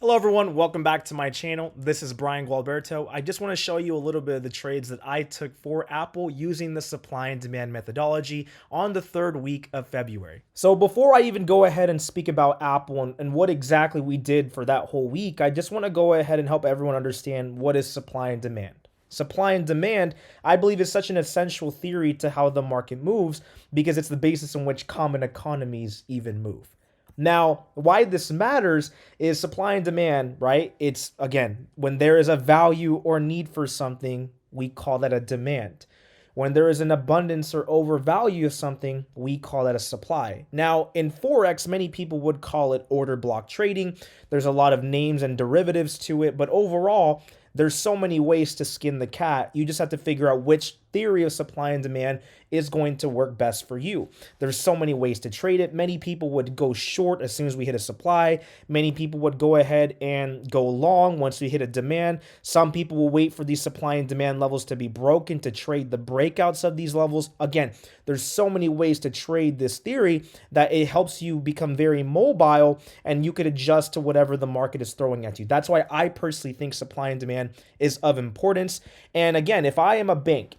Hello everyone, welcome back to my channel. This is Brian Gualberto. I just want to show you a little bit of the trades that I took for Apple using the supply and demand methodology on the third week of February. So before I even go ahead and speak about Apple and what exactly we did for that whole week, I just want to go ahead and help everyone understand what is supply and demand. Supply and demand, I believe, is such an essential theory to how the market moves because it's the basis on which common economies even move. Now, why this matters is supply and demand, right? It's, again, when there is a value or need for something, we call that a demand. When there is an abundance or overvalue of something, we call that a supply. Now, in Forex, many people would call it order block trading. There's a lot of names and derivatives to it, but overall, there's so many ways to skin the cat. You just have to figure out which theory of supply and demand is going to work best for you. There's so many ways to trade it. Many people would go short as soon as we hit a supply. Many people would go ahead and go long once we hit a demand. Some people will wait for these supply and demand levels to be broken to trade the breakouts of these levels. Again, there's so many ways to trade this theory that it helps you become very mobile and you could adjust to whatever the market is throwing at you. That's why I personally think supply and demand is of importance. And again, if I am a bank,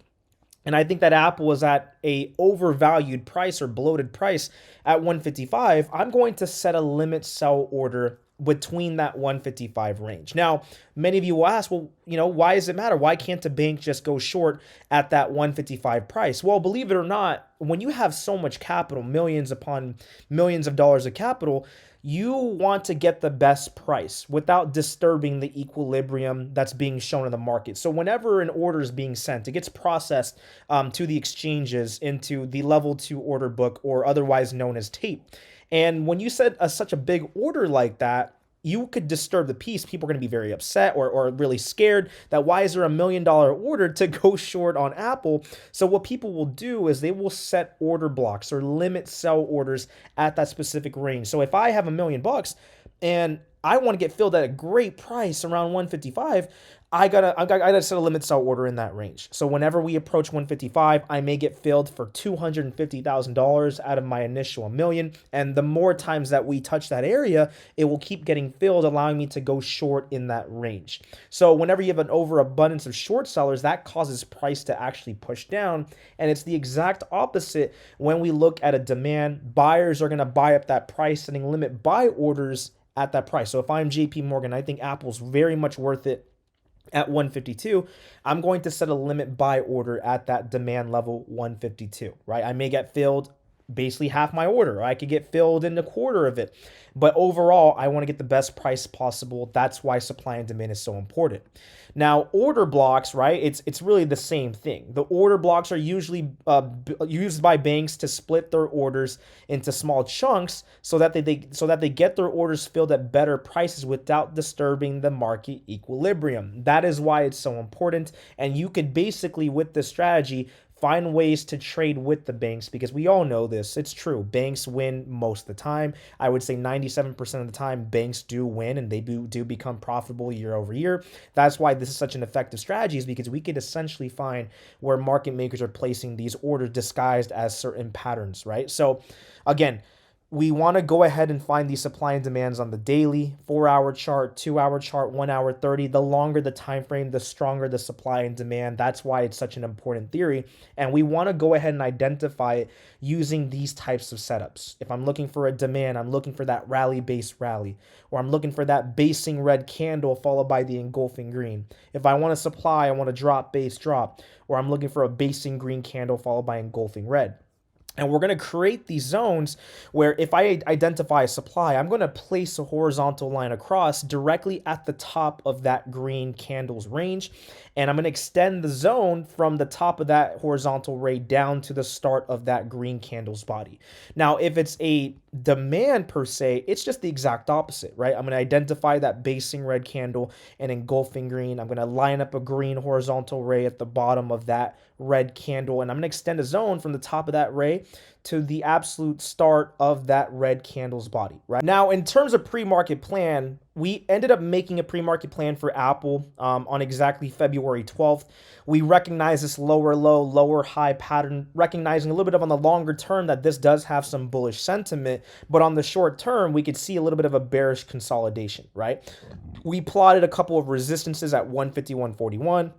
and I think that Apple is at a overvalued price or bloated price at 155, I'm going to set a limit sell order between that 155 range. Now, many of you will ask, well, why does it matter? Why can't a bank just go short at that 155 price? Well, believe it or not, when you have so much capital, millions upon millions of dollars of capital, you want to get the best price without disturbing the equilibrium that's being shown in the market. So whenever an order is being sent, it gets processed to the exchanges into the level 2 order book, or otherwise known as tape. And when you set such a big order like that, you could disturb the peace. People are going to be very upset or really scared that why is there $1 million order to go short on Apple? So what people will do is they will set order blocks or limit sell orders at that specific range. So if I have $1 million and I want to get filled at a great price around 155, I gotta set a limit sell order in that range. So whenever we approach 155, I may get filled for $250,000 out of my initial $1 million. And the more times that we touch that area, it will keep getting filled, allowing me to go short in that range. So whenever you have an overabundance of short sellers, that causes price to actually push down. And it's the exact opposite when we look at a demand. Buyers are gonna buy up that price, setting limit buy orders at that price. So if I'm JP Morgan, I think Apple's very much worth it at 152, I'm going to set a limit buy order at that demand level 152, right? I may get filled basically half my order. I could get filled in a quarter of it. But overall, I want to get the best price possible. That's why supply and demand is so important. Now, order blocks, right? It's really the same thing. The order blocks are usually used by banks to split their orders into small chunks so that they get their orders filled at better prices without disturbing the market equilibrium. That is why it's so important. And you could basically, with this strategy, find ways to trade with the banks because we all know this. It's true. Banks win most of the time. I would say 97% of the time, banks do win and they do become profitable year over year. That's why this is such an effective strategy, is because we could essentially find where market makers are placing these orders disguised as certain patterns, right? So again, we want to go ahead and find these supply and demands on the daily, 4-hour chart, 2-hour chart, 1 hour 30. The longer the time frame, the stronger the supply and demand. That's why it's such an important theory. And we want to go ahead and identify it using these types of setups. If I'm looking for a demand, I'm looking for that rally-based rally, or I'm looking for that basing red candle followed by the engulfing green. If I want a supply, I want a drop, base, drop, or I'm looking for a basing green candle followed by engulfing red. And we're going to create these zones where if I identify a supply, I'm going to place a horizontal line across directly at the top of that green candle's range. And I'm going to extend the zone from the top of that horizontal ray down to the start of that green candle's body. Now, if it's a demand per se, it's just the exact opposite, right? I'm going to identify that basing red candle and engulfing green. I'm going to line up a green horizontal ray at the bottom of that red candle, and I'm going to extend a zone from the top of that ray way to the absolute start of that red candle's body, right? Now, in terms of pre-market plan, we ended up making a pre-market plan for Apple on exactly February 12th. We recognize this lower low, lower high pattern, recognizing a little bit of on the longer term that this does have some bullish sentiment, but on the short term, we could see a little bit of a bearish consolidation, right? We plotted a couple of resistances at 151.41,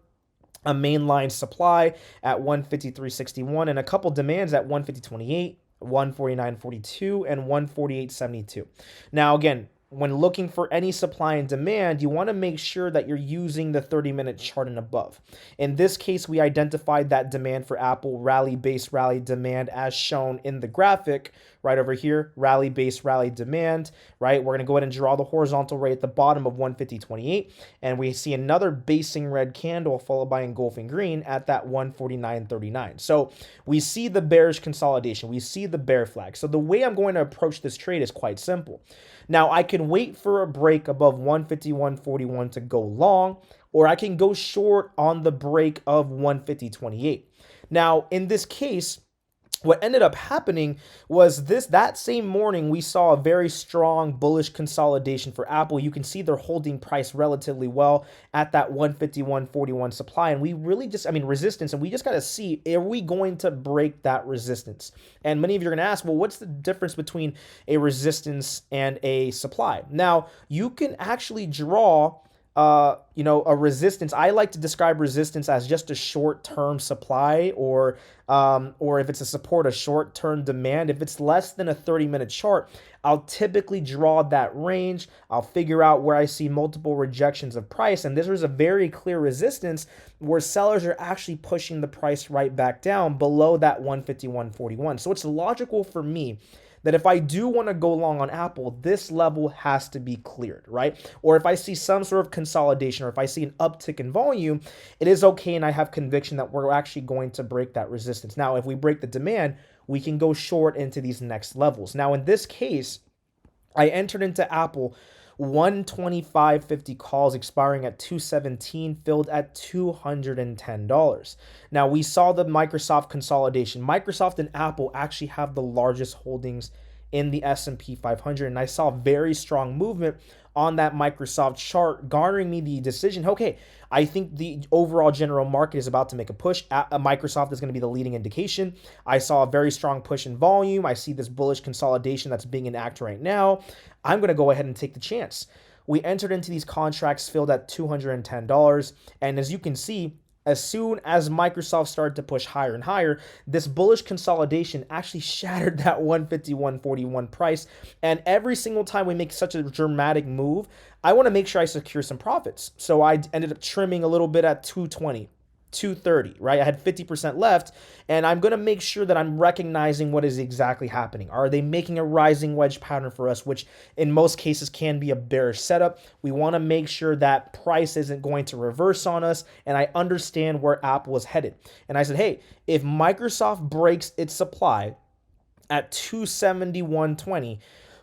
a mainline supply at 153.61, and a couple demands at 150.28, 149.42, and 148.72. Now, again, when looking for any supply and demand, you want to make sure that you're using the 30-minute chart and above. In this case, we identified that demand for Apple, rally-based rally demand as shown in the graphic right over here, rally-based rally demand, right? We're going to go ahead and draw the horizontal ray at the bottom of 150.28, and we see another basing red candle followed by engulfing green at that 149.39. So we see the bearish consolidation. We see the bear flag. So the way I'm going to approach this trade is quite simple. Now, I can wait for a break above 151.41 to go long, or I can go short on the break of 150.28. Now, in this case, what ended up happening was that same morning, we saw a very strong bullish consolidation for Apple. You can see they're holding price relatively well at that 151.41 supply. And we really resistance, and we just got to see, are we going to break that resistance? And many of you are going to ask, well, what's the difference between a resistance and a supply? Now, you can actually draw a resistance. I like to describe resistance as just a short-term supply, or if it's a support, a short-term demand. If it's less than a 30-minute chart, I'll typically draw that range. I'll figure out where I see multiple rejections of price. And this was a very clear resistance where sellers are actually pushing the price right back down below that 151.41. So it's logical for me that if I do want to go long on Apple, this level has to be cleared, right? Or if I see some sort of consolidation, or if I see an uptick in volume, it is okay, and I have conviction that we're actually going to break that resistance. Now, if we break the demand, we can go short into these next levels. Now, in this case, I entered into Apple 125.50 calls expiring at 217, filled at $210. Now, we saw the Microsoft consolidation. Microsoft and Apple actually have the largest holdings in the S&P 500, and I saw very strong movement on that Microsoft chart, garnering me the decision, okay, I think the overall general market is about to make a push. Microsoft is going to be the leading indication. I saw a very strong push in volume. I see this bullish consolidation that's being enacted right now. I'm going to go ahead and take the chance. We entered into these contracts filled at $210. And as you can see, as soon as Microsoft started to push higher and higher, this bullish consolidation actually shattered that 151.41 price. And every single time we make such a dramatic move, I want to make sure I secure some profits. So I ended up trimming a little bit at 220. 230, right? I had 50% left, and I'm going to make sure that I'm recognizing what is exactly happening. Are they making a rising wedge pattern for us, which in most cases can be a bearish setup? We want to make sure that price isn't going to reverse on us, and I understand where Apple is headed. And I said, hey, if Microsoft breaks its supply at 271.20,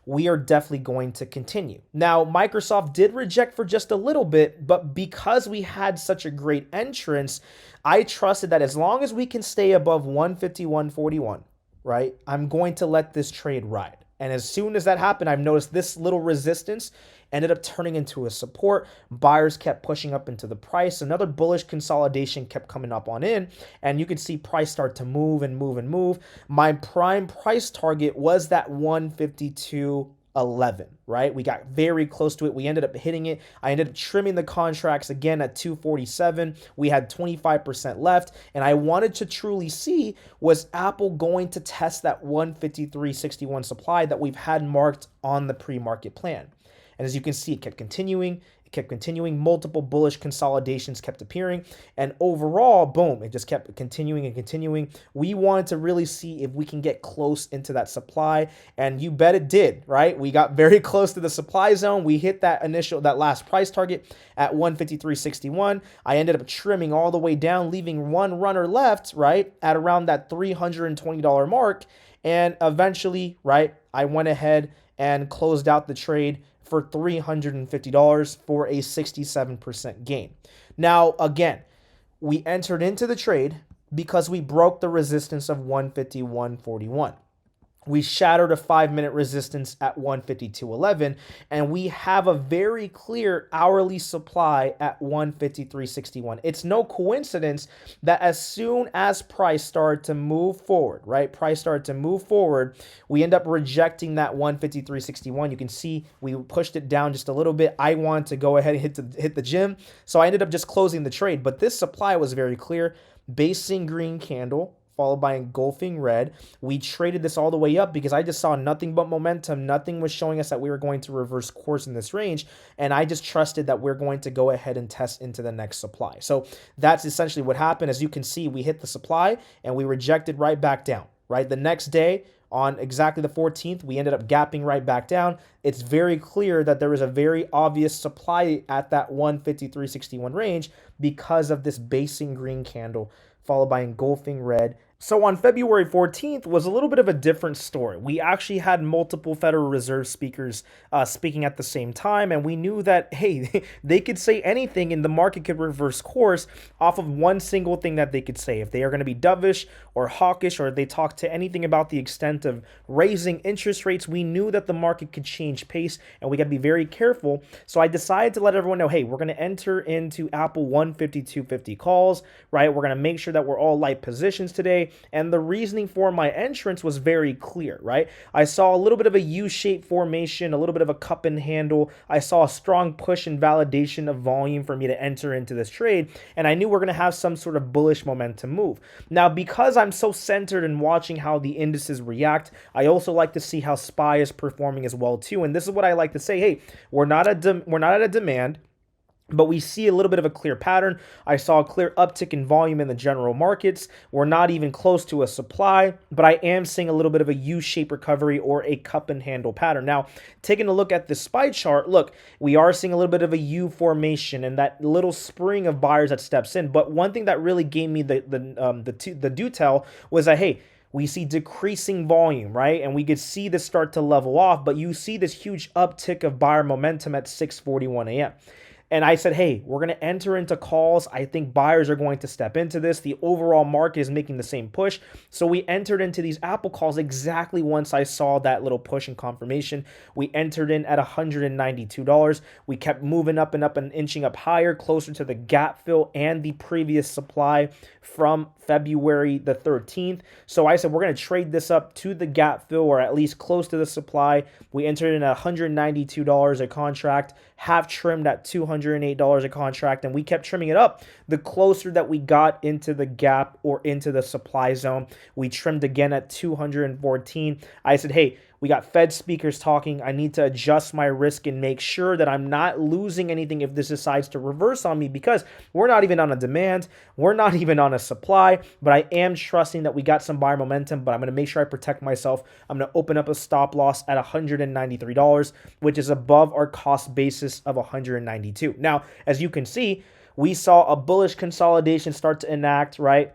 we are definitely going to continue. Now, Microsoft did reject for just a little bit, but because we had such a great entrance, I trusted that as long as we can stay above 151.41, right, I'm going to let this trade ride. And as soon as that happened, I've noticed this little resistance ended up turning into a support. Buyers kept pushing up into the price. Another bullish consolidation kept coming up on in, and you could see price start to move and move and move. My prime price target was that 152.11, right? We got very close to it. We ended up hitting it. I ended up trimming the contracts again at 247. We had 25% left, and I wanted to truly see, was Apple going to test that 153.61 supply that we've had marked on the pre-market plan? And as you can see, it kept continuing. Multiple bullish consolidations kept appearing. And overall, boom, it just kept continuing and continuing. We wanted to really see if we can get close into that supply. And you bet it did, right? We got very close to the supply zone. We hit that last price target at 153.61. I ended up trimming all the way down, leaving one runner left, right, at around that $320 mark. And eventually, right, I went ahead and closed out the trade for $350 for a 67% gain. Now, again, we entered into the trade because we broke the resistance of 151.41. We shattered a 5-minute resistance at 152.11, and we have a very clear hourly supply at 153.61. It's no coincidence that as soon as price started to move forward, right? Price started to move forward, we end up rejecting that 153.61. You can see we pushed it down just a little bit. I wanted to go ahead and hit the gym, so I ended up just closing the trade. But this supply was very clear. Basing green candle, followed by engulfing red. We traded this all the way up because I just saw nothing but momentum. Nothing was showing us that we were going to reverse course in this range. And I just trusted that we're going to go ahead and test into the next supply. So that's essentially what happened. As you can see, we hit the supply and we rejected right back down, right? The next day, on exactly the 14th, we ended up gapping right back down. It's very clear that there is a very obvious supply at that 153.61 range because of this basing green candle followed by engulfing red. So on February 14th was a little bit of a different story. We actually had multiple Federal Reserve speakers speaking at the same time, and we knew that, hey, they could say anything and the market could reverse course off of one single thing that they could say. If they are going to be dovish or hawkish, or they talk to anything about the extent of raising interest rates, we knew that the market could change pace, and we got to be very careful. So I decided to let everyone know, hey, we're going to enter into Apple 152.50 calls, right? We're going to make sure that we're all light positions today. And the reasoning for my entrance was very clear, right? I saw a little bit of a U-shaped formation, a little bit of a cup and handle. I saw a strong push and validation of volume for me to enter into this trade. And I knew we're going to have some sort of bullish momentum move. Now, because I'm so centered in watching how the indices react, I also like to see how SPY is performing as well too. And this is what I like to say, hey, we're not at a demand, but we see a little bit of a clear pattern. I saw a clear uptick in volume in the general markets. We're not even close to a supply, but I am seeing a little bit of a U-shaped recovery or a cup and handle pattern. Now, taking a look at the SPY chart, look, we are seeing a little bit of a U formation and that little spring of buyers that steps in. But one thing that really gave me the do tell was that, hey, we see decreasing volume, right? And we could see this start to level off, but you see this huge uptick of buyer momentum at 6:41 a.m. And I said, hey, we're going to enter into calls. I think buyers are going to step into this. The overall market is making the same push. So we entered into these Apple calls exactly once I saw that little push and confirmation. We entered in at $192. We kept moving up and inching up higher, closer to the gap fill and the previous supply from February the 13th. So I said, we're going to trade this up to the gap fill or at least close to the supply. We entered in at $192 a contract, half trimmed at $208 a contract, and we kept trimming it up. The closer that we got into the gap or into the supply zone, we trimmed again at 214. I said, hey, we got Fed speakers talking. I need to adjust my risk and make sure that I'm not losing anything if this decides to reverse on me, because we're not even on a demand. We're not even on a supply, but I am trusting that we got some buyer momentum, but I'm going to make sure I protect myself. I'm going to open up a stop loss at $193, which is above our cost basis of $192. Now, as you can see, we saw a bullish consolidation start to enact, right?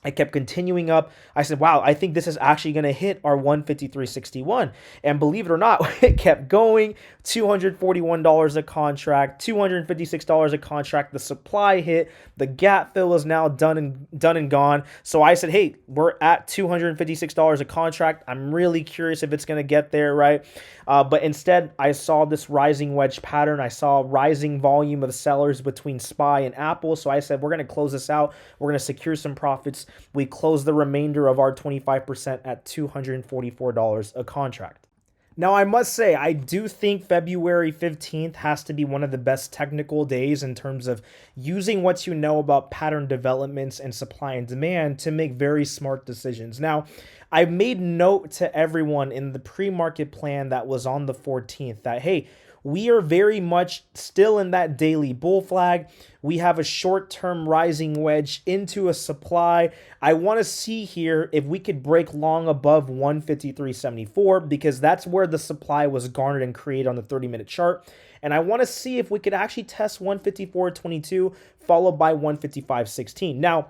I kept continuing up. I said, wow, I think this is actually going to hit our 153.61. And believe it or not, it kept going. $241 a contract, $256 a contract. The supply hit. The gap fill is now done and gone. So I said, hey, we're at $256 a contract. I'm really curious if it's going to get there, right? But instead, I saw this rising wedge pattern. I saw rising volume of sellers between SPY and Apple. So I said, we're going to close this out. We're going to secure some profits. We closed the remainder of our 25% at $244 a contract. Now, I must say, I do think February 15th has to be one of the best technical days in terms of using what you know about pattern developments and supply and demand to make very smart decisions. Now, I made note to everyone in the pre-market plan that was on the 14th that, hey, we are very much still in that daily bull flag. We have a short-term rising wedge into a supply. I want to see here if we could break long above 153.74, because that's where the supply was garnered and created on the 30-minute chart. And I want to see if we could actually test 154.22 followed by 155.16. Now,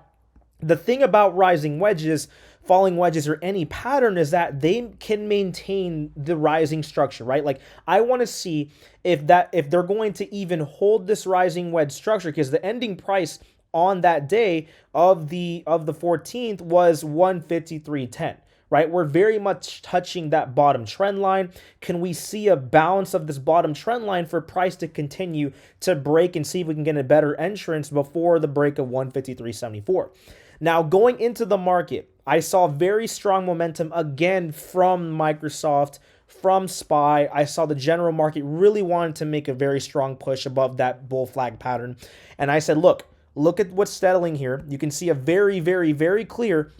the thing about rising wedges, falling wedges, or any pattern is that they can maintain the rising structure, right? Like, I want to see if they're going to even hold this rising wedge structure, because the ending price on that day of the 14th was 153.10. Right? We're very much touching that bottom trend line. Can we see a bounce of this bottom trend line for price to continue to break and see if we can get a better entrance before the break of 153.74? Now, going into the market, I saw very strong momentum again from Microsoft, from SPY. I saw the general market really wanted to make a very strong push above that bull flag pattern. And I said, look at what's settling here. You can see a very, very, very clear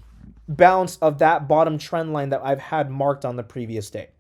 bounce of that bottom trend line that I've had marked on the previous day.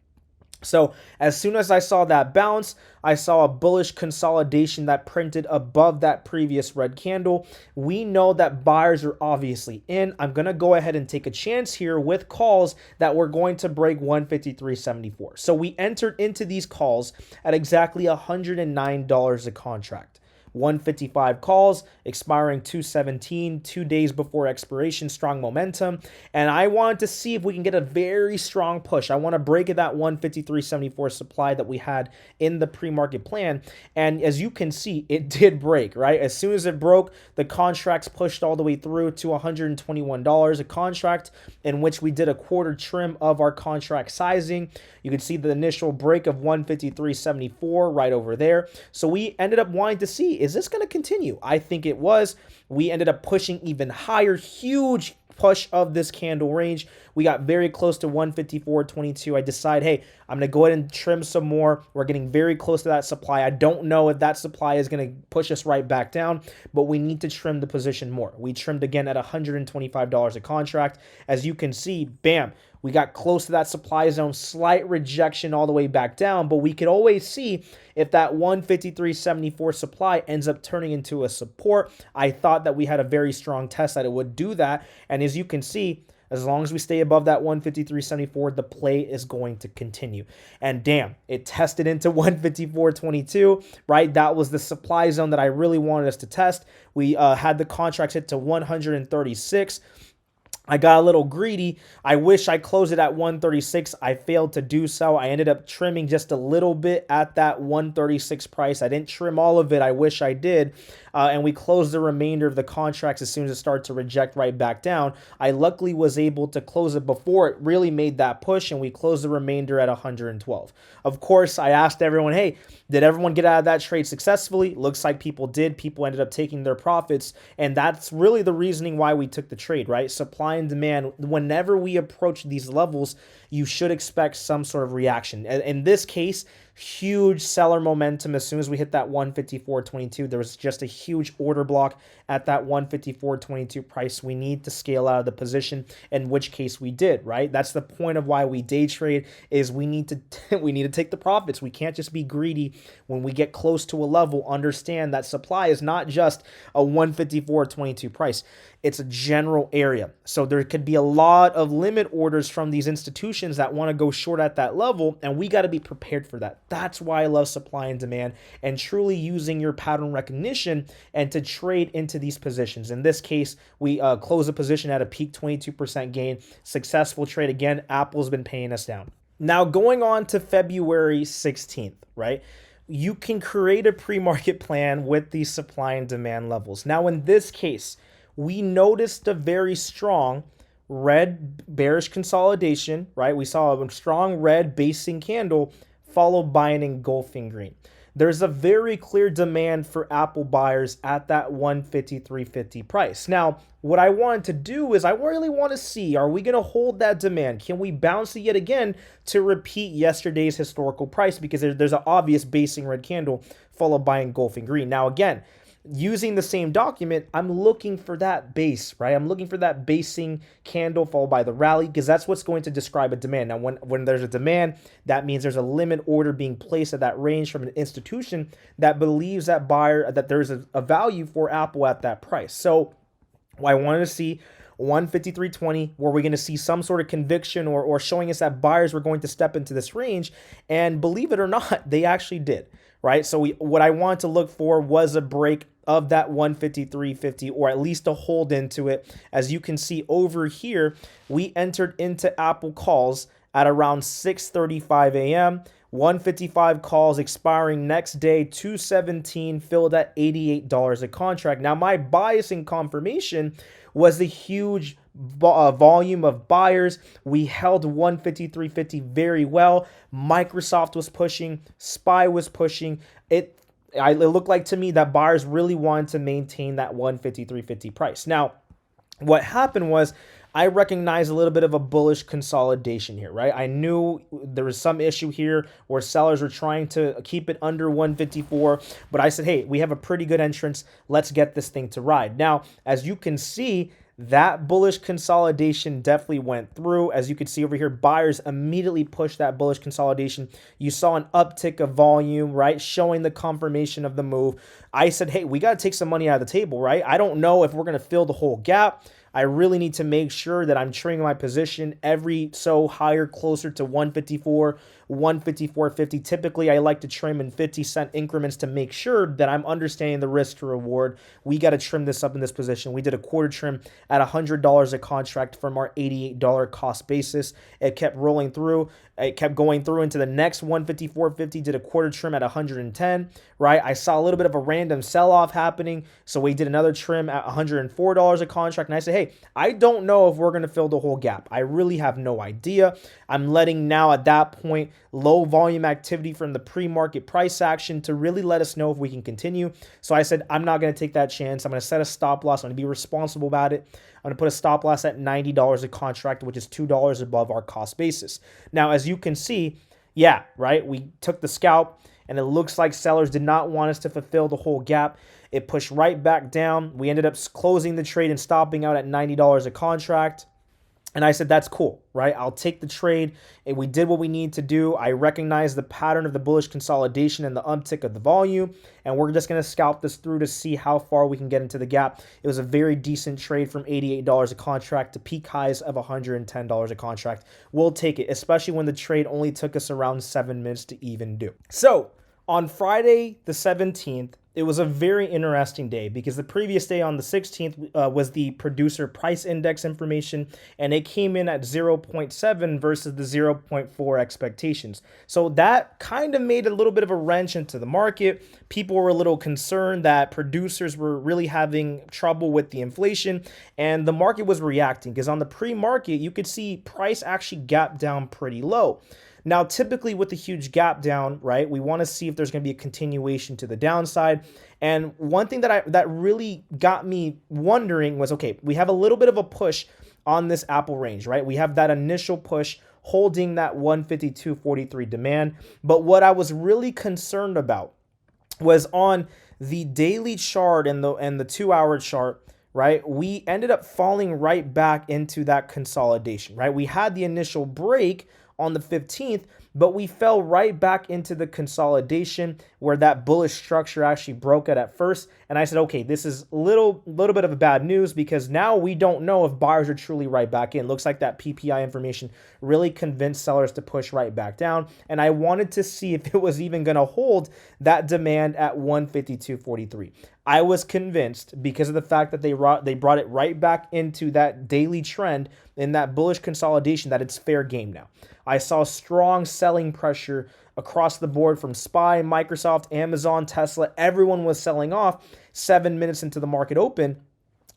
So as soon as I saw that bounce, I saw a bullish consolidation that printed above that previous red candle. We know that buyers are obviously in. I'm going to go ahead and take a chance here with calls that we're going to break 153.74. So we entered into these calls at exactly $109 a contract. 155 calls, expiring 217, 2 days before expiration, strong momentum. And I wanted to see if we can get a very strong push. I want to break that 153.74 supply that we had in the pre-market plan. And as you can see, it did break, right? As soon as it broke, the contracts pushed all the way through to $121 a contract, in which we did a quarter trim of our contract sizing. You can see the initial break of 153.74 right over there. So we ended up wanting to see, is this going to continue? I think it was. We ended up pushing even higher, huge push of this candle range. We got very close to 154.22. I decide, hey, I'm going to go ahead and trim some more. We're getting very close to that supply. I don't know if that supply is going to push us right back down, but we need to trim the position more. We trimmed again at $125 a contract. As you can see, bam, we got close to that supply zone, slight rejection all the way back down, but we could always see if that 153.74 supply ends up turning into a support. I thought that we had a very strong test that it would do that. And as you can see, as long as we stay above that 153.74, the play is going to continue. And damn, it tested into 154.22, right? That was the supply zone that I really wanted us to test. We had the contracts hit to 136. I got a little greedy. I wish I closed it at 136. I failed to do so. I ended up trimming just a little bit at that 136 price. I didn't trim all of it. I wish I did. And we closed the remainder of the contracts as soon as it started to reject right back down. I luckily was able to close it before it really made that push, and we closed the remainder at 112. Of course, I asked everyone, hey, did everyone get out of that trade successfully? Looks like people did. People ended up taking their profits, and that's really the reasoning why we took the trade, right? Supply and demand. Whenever we approach these levels, you should expect some sort of reaction. In this case, huge seller momentum. As soon as we hit that 154.22, there was just a huge order block at that 154.22 price. We need to scale out of the position, in which case we did, right? That's the point of why we day trade, is we need to take the profits. We can't just be greedy when we get close to a level. Understand that supply is not just a 154.22 price. It's a general area. So there could be a lot of limit orders from these institutions that want to go short at that level, and we got to be prepared for that. That's why I love supply and demand and truly using your pattern recognition and to trade into these positions. In this case, we close a position at a peak 22% gain. Successful trade. Again, Apple's been paying us down. Now going on to February 16th, right? You can create a pre-market plan with these supply and demand levels. Now in this case, we noticed a very strong red bearish consolidation, right? We saw a strong red basing candle followed by an engulfing green. There's a very clear demand for Apple buyers at that 153.50 price. Now, what I wanted to do is I really want to see, are we going to hold that demand? Can we bounce it yet again to repeat yesterday's historical price? Because there's an obvious basing red candle followed by engulfing green. Now, again, using the same document, I'm looking for that base, right? I'm looking for that basing candle followed by the rally, because that's what's going to describe a demand. Now, when there's a demand, that means there's a limit order being placed at that range from an institution that believes that there's a value for Apple at that price. So I wanted to see 153.20, where we're going to see some sort of conviction or showing us that buyers were going to step into this range. And believe it or not, they actually did, right? So what I wanted to look for was a break of that 153.50, or at least a hold into it. As you can see over here, we entered into Apple calls at around 6:35 a.m. 155 calls expiring next day, 217 filled at $88 a contract. Now, my bias and confirmation was the huge volume of buyers. We held 153.50 very well. Microsoft was pushing, SPY was pushing. It looked like to me that buyers really wanted to maintain that 153.50 price. Now, what happened was I recognized a little bit of a bullish consolidation here, right? I knew there was some issue here where sellers were trying to keep it under 154, but I said, hey, we have a pretty good entrance. Let's get this thing to ride. Now, as you can see, that bullish consolidation definitely went through. As you can see over here, buyers immediately pushed that bullish consolidation. You saw an uptick of volume, right? Showing the confirmation of the move. I said, hey, we got to take some money out of the table, right? I don't know if we're going to fill the whole gap. I really need to make sure that I'm trimming my position every so higher, closer to 154, 154.50. Typically, I like to trim in 50-cent increments to make sure that I'm understanding the risk to reward. We got to trim this up in this position. We did a quarter trim at $100 a contract from our $88 cost basis. It kept rolling through. It kept going through into the next 154.50, did a quarter trim at 110, right? I saw a little bit of a random sell-off happening, so we did another trim at $104 a contract, and I said, hey, I don't know if we're going to fill the whole gap. I really have no idea. I'm letting now at that point low volume activity from the pre-market price action to really let us know if we can continue. So I said, I'm not going to take that chance. I'm going to set a stop loss. I'm going to be responsible about it. I'm going to put a stop loss at $90 a contract, which is $2 above our cost basis. Now, as you can see, yeah, right, we took the scalp, and it looks like sellers did not want us to fulfill the whole gap. It pushed right back down. We ended up closing the trade and stopping out at $90 a contract. And I said, that's cool, right? I'll take the trade. And we did what we need to do. I recognize the pattern of the bullish consolidation and the uptick of the volume. And we're just going to scalp this through to see how far we can get into the gap. It was a very decent trade from $88 a contract to peak highs of $110 a contract. We'll take it, especially when the trade only took us around 7 minutes to even do. So on Friday the 17th, it was a very interesting day because the previous day on the 16th was the producer price index information, and it came in at 0.7 versus the 0.4 expectations. So that kind of made a little bit of a wrench into the market. People were a little concerned that producers were really having trouble with the inflation, and the market was reacting because on the pre-market, you could see price actually gapped down pretty low. Now, typically with the huge gap down, right, we want to see if there's going to be a continuation to the downside. And one thing that really got me wondering was, okay, we have a little bit of a push on this Apple range, right? We have that initial push holding that 152.43 demand. But what I was really concerned about was on the daily chart and the 2-hour chart, right? We ended up falling right back into that consolidation, right? We had the initial break on the 15th, but we fell right back into the consolidation where that bullish structure actually broke at first. And I said, okay, this is a little bit of a bad news because now we don't know if buyers are truly right back in. Looks like that PPI information really convinced sellers to push right back down. And I wanted to see if it was even going to hold that demand at 152.43. I was convinced because of the fact that they brought it right back into that daily trend in that bullish consolidation that it's fair game now. I saw strong selling pressure across the board from SPY, Microsoft, Amazon, Tesla. Everyone was selling off 7 minutes into the market open.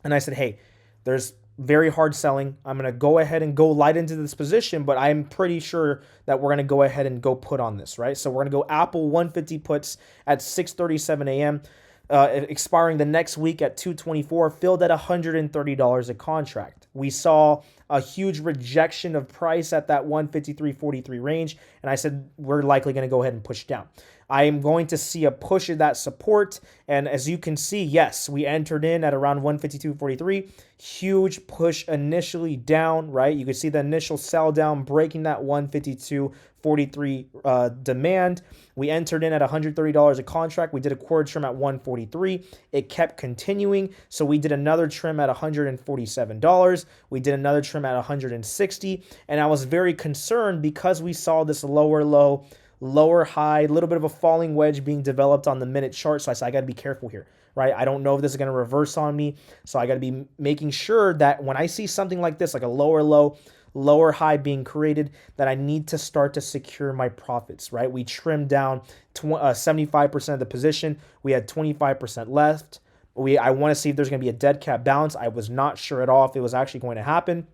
And I said, hey, there's very hard selling. I'm going to go ahead and go light into this position, but I'm pretty sure that we're going to go ahead and go put on this, right? So we're going to go Apple 150 puts at 6:37 a.m., expiring the next week at 224, filled at $130 a contract. We saw a huge rejection of price at that 153.43 range, and I said we're likely going to go ahead and push down. I am going to see a push of that support, and as you can see, yes, we entered in at around 152.43. Huge push initially down, right? You can see the initial sell down breaking that 152.43 demand. We entered in at $130 a contract. We did a quarter trim at 143. It kept continuing, so we did another trim at $147. We did another trim at $160, and I was very concerned because we saw this lower low, lower high, a little bit of a falling wedge being developed on the minute chart. So I said, I got to be careful here, right? I don't know if this is going to reverse on me. So I got to be making sure that when I see something like this, like a lower low, lower high being created, that I need to start to secure my profits, right? We trimmed down 75% of the position. We had 25% left. I want to see if there's going to be a dead cat balance. I was not sure at all if it was actually going to happen.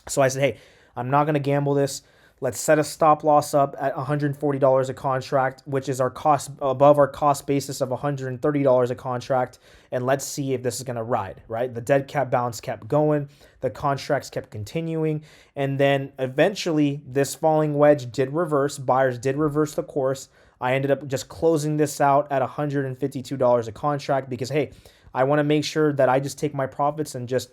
So I said, hey, I'm not going to gamble this. Let's set a stop loss up at $140 a contract, which is our cost above our cost basis of $130 a contract. And let's see if this is going to ride, right? The dead cat balance kept going. The contracts kept continuing. And then eventually this falling wedge did reverse. Buyers did reverse the course. I ended up just closing this out at $152 a contract because, hey, I want to make sure that I just take my profits and just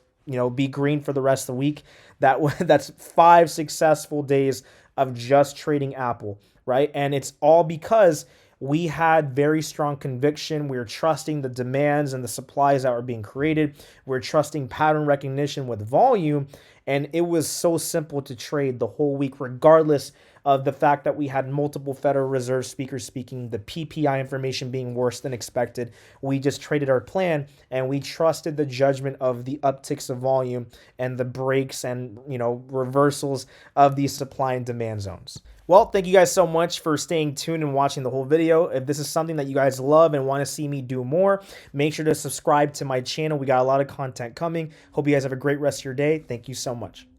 be green for the rest of the week. That's 5 successful days of just trading Apple, right? And it's all because we had very strong conviction. We were trusting the demands and the supplies that were being created. We're trusting pattern recognition with volume. And it was so simple to trade the whole week, regardless of the fact that we had multiple Federal Reserve speakers speaking, the PPI information being worse than expected. We just traded our plan and we trusted the judgment of the upticks of volume and the breaks and reversals of these supply and demand zones. Well, thank you guys so much for staying tuned and watching the whole video. If this is something that you guys love and want to see me do more, make sure to subscribe to my channel. We got a lot of content coming. Hope you guys have a great rest of your day. Thank you so much.